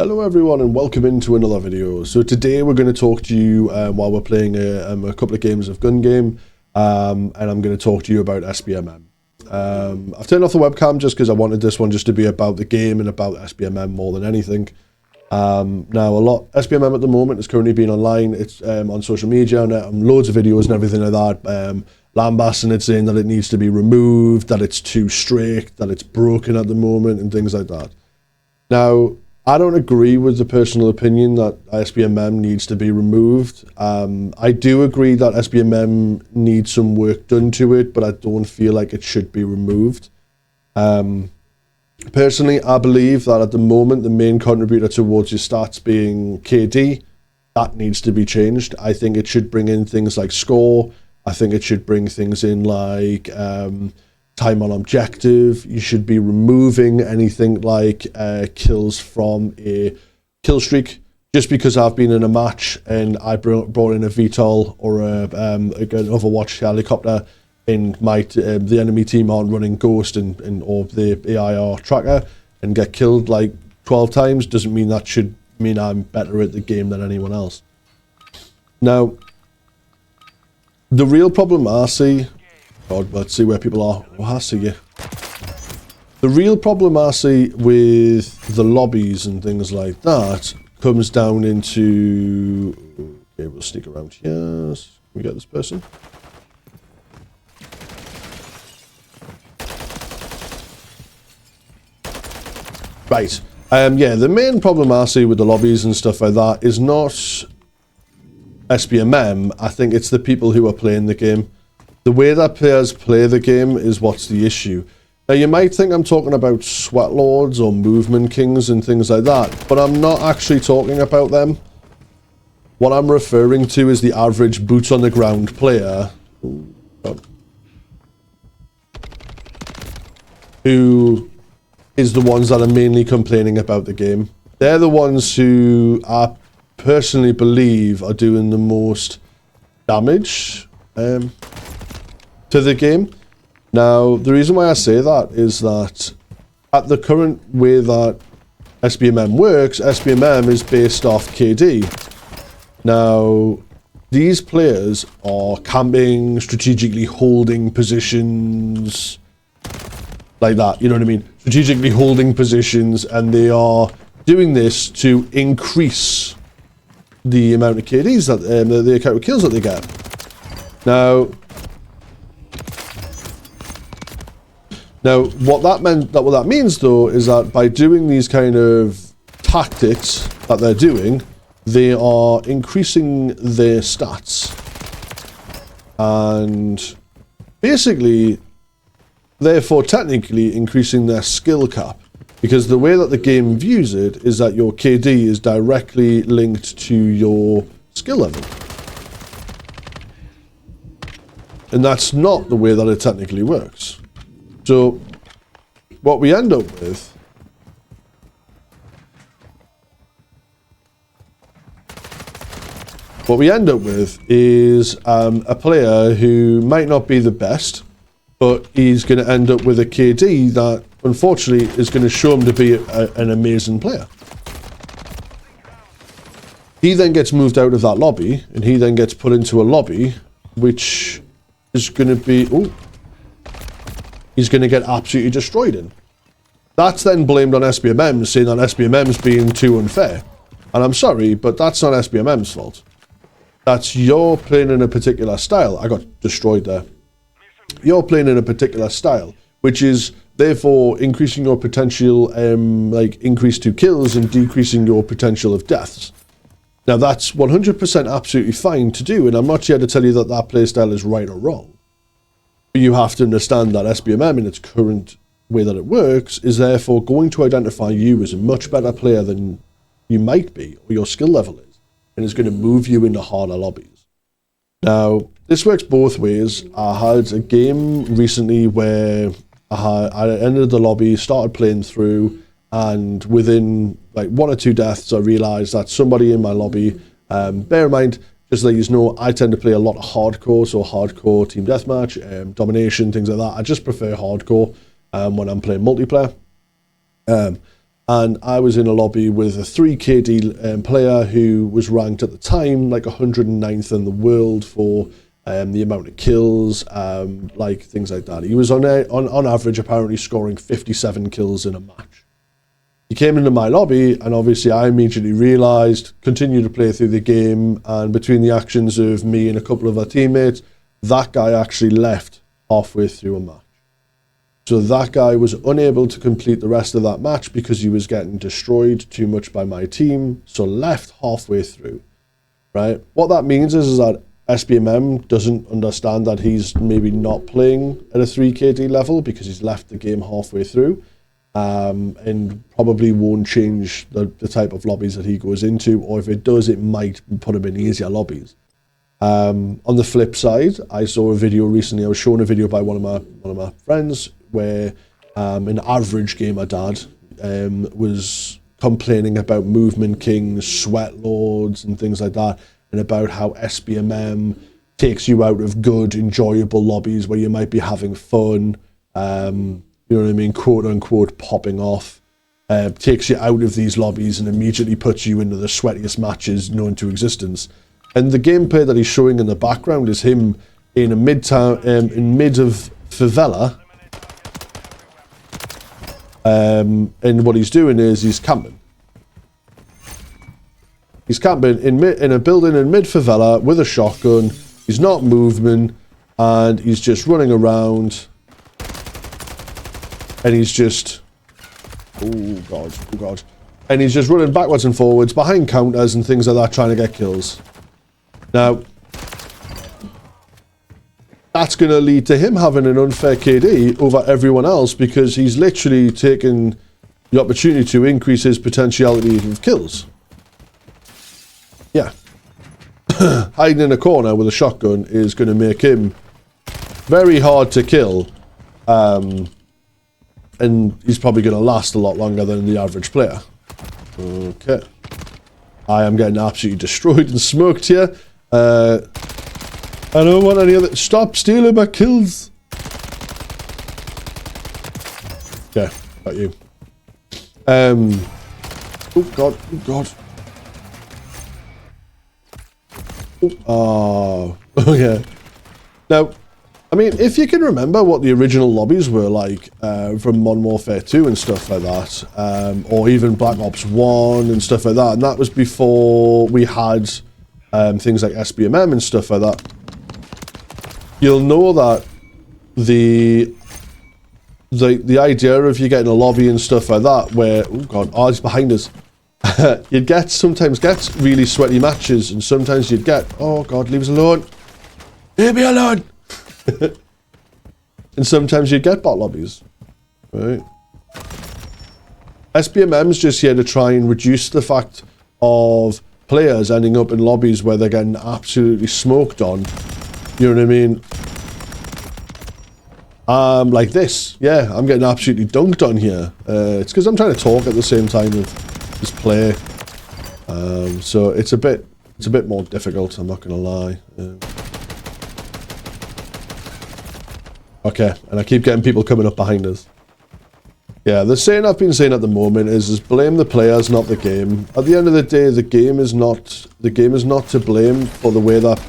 Hello everyone and welcome into another video. So today we're going to talk to you while we're playing a couple of games of gun game, and I'm going to talk to you about SBMM. I've turned off the webcam just because I wanted this one just to be about the game and about SBMM more than anything. Now SBMM at the moment is currently being online. It's on social media and loads of videos and everything like that. Lambasting it, saying that it needs to be removed, that it's too strict, that it's broken at the moment and things like that. Now, I don't agree with the personal opinion that SBMM needs to be removed. I do agree that SBMM needs some work done to it, but I don't feel like it should be removed. Personally, I believe that at the moment, the main contributor towards your stats being KD, that needs to be changed. I think it should bring in things like score. I think it should bring things in like time on objective. You should be removing anything like kills from a kill streak. Just because I've been in a match and I brought in a VTOL or an Overwatch helicopter and the enemy team aren't running Ghost or the AIR tracker and get killed like 12 times, doesn't mean that should mean I'm better at the game than anyone else. Now, the real problem I see, God, let's see where people are. Oh, I see you. The real problem I see with the lobbies and things like that comes down into... Okay, we'll sneak around here. Can we get this person? Right. Yeah, the main problem I see with the lobbies and stuff like that is not SBMM. I think it's the people who are playing the game. The way that players play the game is what's the issue. Now, you might think I'm talking about sweat lords or movement kings and things like that, but I'm not actually talking about them. What I'm referring to is the average boots on the ground player who is the ones that are mainly complaining about the game. They're the ones who I personally believe are doing the most damage to the game. Now, the reason why I say that is that at the current way that SBMM works, SBMM is based off KD. Now, these players are camping, strategically holding positions like that, you know what I mean? Strategically holding positions, and they are doing this to increase the amount of KDs that the account of kills that they get. Now, what that means though is that by doing these kind of tactics that they're doing, they are increasing their stats and basically, therefore, technically increasing their skill cap. Because the way that the game views it is that your KD is directly linked to your skill level. And that's not the way that it technically works. So, what we end up with is a player who might not be the best, but he's going to end up with a KD that, unfortunately, is going to show him to be an amazing player. He then gets moved out of that lobby, and he then gets put into a lobby, which is going to be... Oh, he's going to get absolutely destroyed in. That's then blamed on SBMM, saying that SBMM's being too unfair. And I'm sorry, but that's not SBMM's fault. That's you're playing in a particular style. I got destroyed there. You're playing in a particular style, which is therefore increasing your potential, like increase to kills and decreasing your potential of deaths. Now that's 100% absolutely fine to do, and I'm not here to tell you that that playstyle is right or wrong. But you have to understand that SBMM in its current way that it works is therefore going to identify you as a much better player than you might be, or your skill level is, and is going to move you into harder lobbies. Now, this works both ways. I had a game recently where I entered the lobby, started playing through, and within like 1 or 2 deaths, I realized that somebody in my lobby, bear in mind, just so you know, I tend to play a lot of hardcore, so hardcore team deathmatch, domination, things like that. I just prefer hardcore when I'm playing multiplayer. and I was in a lobby with a 3 KD player who was ranked at the time like 109th in the world for the amount of kills, like things like that. He was on average apparently scoring 57 kills in a match. He came into my lobby, and obviously I immediately realised, continued to play through the game, and between the actions of me and a couple of our teammates, that guy actually left halfway through a match. So that guy was unable to complete the rest of that match because he was getting destroyed too much by my team, so left halfway through, right? What that means is that SBMM doesn't understand that he's maybe not playing at a 3KD level because he's left the game halfway through, and probably won't change the type of lobbies that he goes into, or if it does, it might put him in easier lobbies. On the flip side, I saw a video recently. I was shown a video by one of my friends where an average gamer dad was complaining about movement kings, sweat lords, and things like that, and about how SBMM takes you out of good, enjoyable lobbies where you might be having fun. You know what I mean, quote unquote, popping off. Takes you out of these lobbies and immediately puts you into the sweatiest matches known to existence. And the gameplay that he's showing in the background is him in a midtown, in mid of favela. And what he's doing is he's camping. He's camping in a building in mid favela with a shotgun. He's not moving, and he's just running around. And he's just, oh god. And he's just running backwards and forwards behind counters and things like that, trying to get kills. Now, that's going to lead to him having an unfair KD over everyone else because he's literally taken the opportunity to increase his potentiality of kills. Yeah. Hiding in a corner with a shotgun is going to make him very hard to kill. And he's probably going to last a lot longer than the average player. Okay. I am getting absolutely destroyed and smoked here. I don't want any other... Stop stealing my kills! Yeah, got you. Oh god, oh god. Oh, yeah. Now, I mean, if you can remember what the original lobbies were like from Modern Warfare 2 and stuff like that, or even Black Ops 1 and stuff like that, and that was before we had things like SBMM and stuff like that, you'll know that the idea of you getting a lobby and stuff like that where, oh god, oh, he's behind us. You'd sometimes get really sweaty matches, and sometimes you'd get, oh god, leave us alone. Leave me alone. And sometimes you get bot lobbies, right? SBMM's just here to try and reduce the fact of players ending up in lobbies where they're getting absolutely smoked on. You know what I mean? Like this. Yeah, I'm getting absolutely dunked on here. It's because I'm trying to talk at the same time of this play. So it's a bit more difficult, I'm not gonna lie. Okay, and I keep getting people coming up behind us. Yeah, the saying I've been saying at the moment is blame the players, not the game. At the end of the day, the game is not to blame for the way that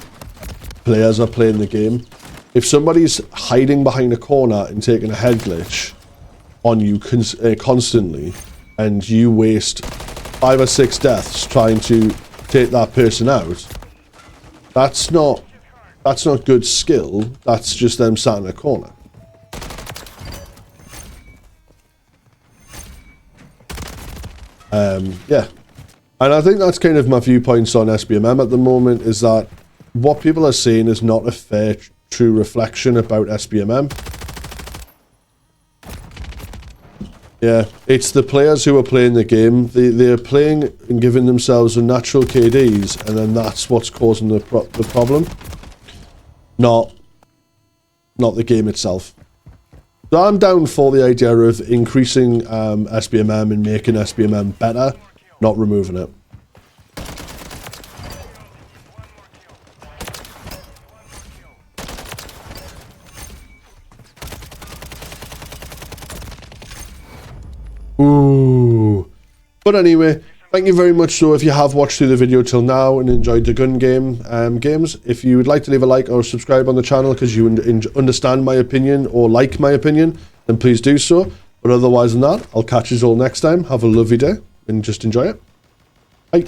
players are playing the game. If somebody's hiding behind a corner and taking a head glitch on you constantly, and you waste 5 or 6 deaths trying to take that person out, that's not good skill. That's just them sat in a corner. Yeah. And I think that's kind of my viewpoints on SBMM at the moment, is that what people are saying is not a fair, true reflection about SBMM. Yeah, it's the players who are playing the game. They're playing and giving themselves unnatural KDs, and then that's what's causing the problem. Not the game itself. So I'm down for the idea of increasing SBMM and making SBMM better, not removing it. Ooh. But anyway, thank you very much. So if you have watched through the video till now and enjoyed the gun game games, if you would like to leave a like or subscribe on the channel because you understand my opinion or like my opinion, then please do so. But otherwise than that, I'll catch you all next time. Have a lovely day and just enjoy it. Bye.